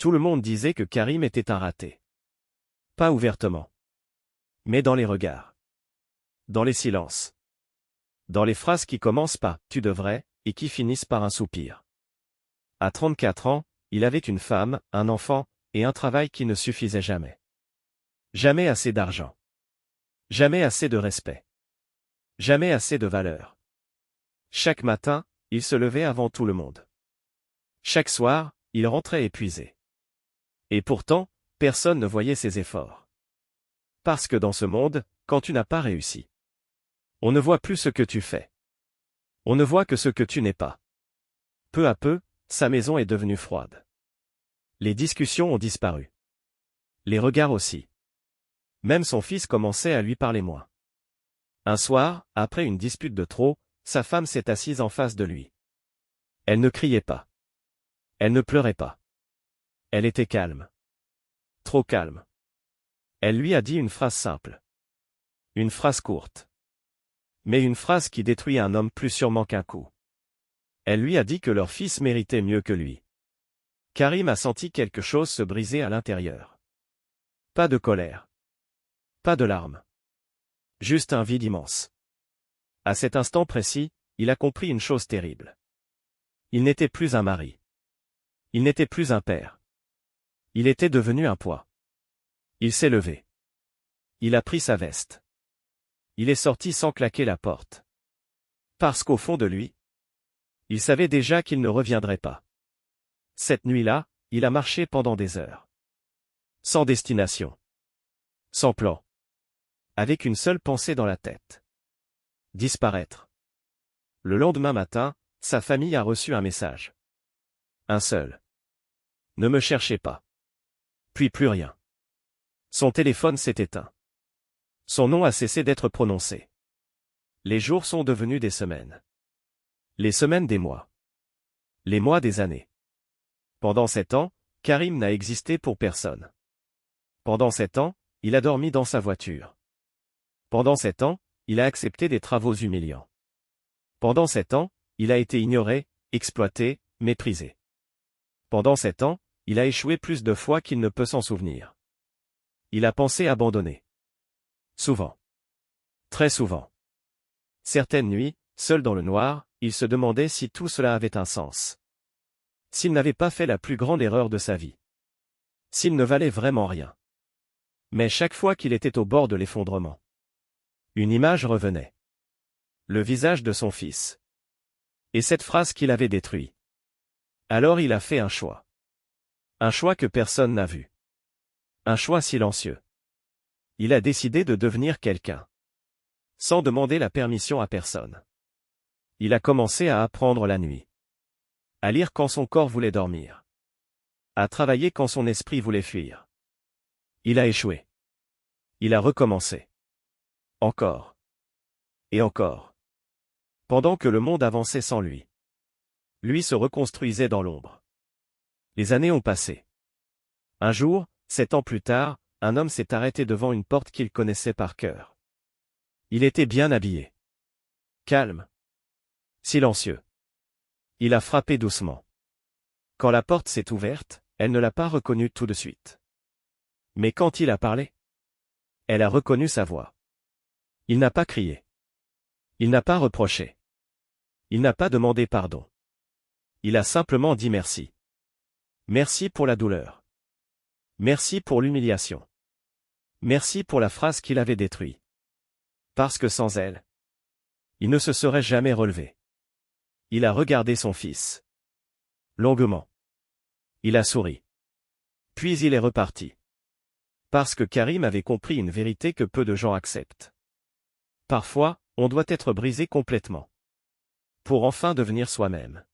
Tout le monde disait que Karim était un raté. Pas ouvertement. Mais dans les regards. Dans les silences. Dans les phrases qui commencent par « tu devrais » et qui finissent par un soupir. À 34 ans, il avait une femme, un enfant, et un travail qui ne suffisait jamais. Jamais assez d'argent. Jamais assez de respect. Jamais assez de valeur. Chaque matin, il se levait avant tout le monde. Chaque soir, il rentrait épuisé. Et pourtant, personne ne voyait ses efforts. Parce que dans ce monde, quand tu n'as pas réussi, on ne voit plus ce que tu fais. On ne voit que ce que tu n'es pas. Peu à peu, sa maison est devenue froide. Les discussions ont disparu. Les regards aussi. Même son fils commençait à lui parler moins. Un soir, après une dispute de trop, sa femme s'est assise en face de lui. Elle ne criait pas. Elle ne pleurait pas. Elle était calme. Trop calme. Elle lui a dit une phrase simple. Une phrase courte. Mais une phrase qui détruit un homme plus sûrement qu'un coup. Elle lui a dit que leur fils méritait mieux que lui. Karim a senti quelque chose se briser à l'intérieur. Pas de colère. Pas de larmes. Juste un vide immense. À cet instant précis, il a compris une chose terrible. Il n'était plus un mari. Il n'était plus un père. Il était devenu un poids. Il s'est levé. Il a pris sa veste. Il est sorti sans claquer la porte. Parce qu'au fond de lui, il savait déjà qu'il ne reviendrait pas. Cette nuit-là, il a marché pendant des heures. Sans destination. Sans plan. Avec une seule pensée dans la tête. Disparaître. Le lendemain matin, sa famille a reçu un message. Un seul. Ne me cherchez pas. Puis plus rien. Son téléphone s'est éteint. Son nom a cessé d'être prononcé. Les jours sont devenus des semaines. Les semaines des mois. Les mois des années. Pendant 7 ans, Karim n'a existé pour personne. Pendant 7 ans, il a dormi dans sa voiture. Pendant 7 ans, il a accepté des travaux humiliants. Pendant 7 ans, il a été ignoré, exploité, méprisé. Pendant 7 ans, il a échoué plus de fois qu'il ne peut s'en souvenir. Il a pensé abandonner. Souvent. Très souvent. Certaines nuits, seul dans le noir, il se demandait si tout cela avait un sens. S'il n'avait pas fait la plus grande erreur de sa vie. S'il ne valait vraiment rien. Mais chaque fois qu'il était au bord de l'effondrement, une image revenait. Le visage de son fils. Et cette phrase qu'il avait détruit. Alors il a fait un choix. Un choix que personne n'a vu. Un choix silencieux. Il a décidé de devenir quelqu'un. Sans demander la permission à personne. Il a commencé à apprendre la nuit. À lire quand son corps voulait dormir. À travailler quand son esprit voulait fuir. Il a échoué. Il a recommencé. Encore. Et encore. Pendant que le monde avançait sans lui. Lui se reconstruisait dans l'ombre. Les années ont passé. Un jour, 7 ans plus tard, un homme s'est arrêté devant une porte qu'il connaissait par cœur. Il était bien habillé. Calme. Silencieux. Il a frappé doucement. Quand la porte s'est ouverte, elle ne l'a pas reconnu tout de suite. Mais quand il a parlé, elle a reconnu sa voix. Il n'a pas crié. Il n'a pas reproché. Il n'a pas demandé pardon. Il a simplement dit merci. Merci pour la douleur. Merci pour l'humiliation. Merci pour la phrase qu'il avait détruite. Parce que sans elle, il ne se serait jamais relevé. Il a regardé son fils. Longuement. Il a souri. Puis il est reparti. Parce que Karim avait compris une vérité que peu de gens acceptent. Parfois, on doit être brisé complètement. Pour enfin devenir soi-même.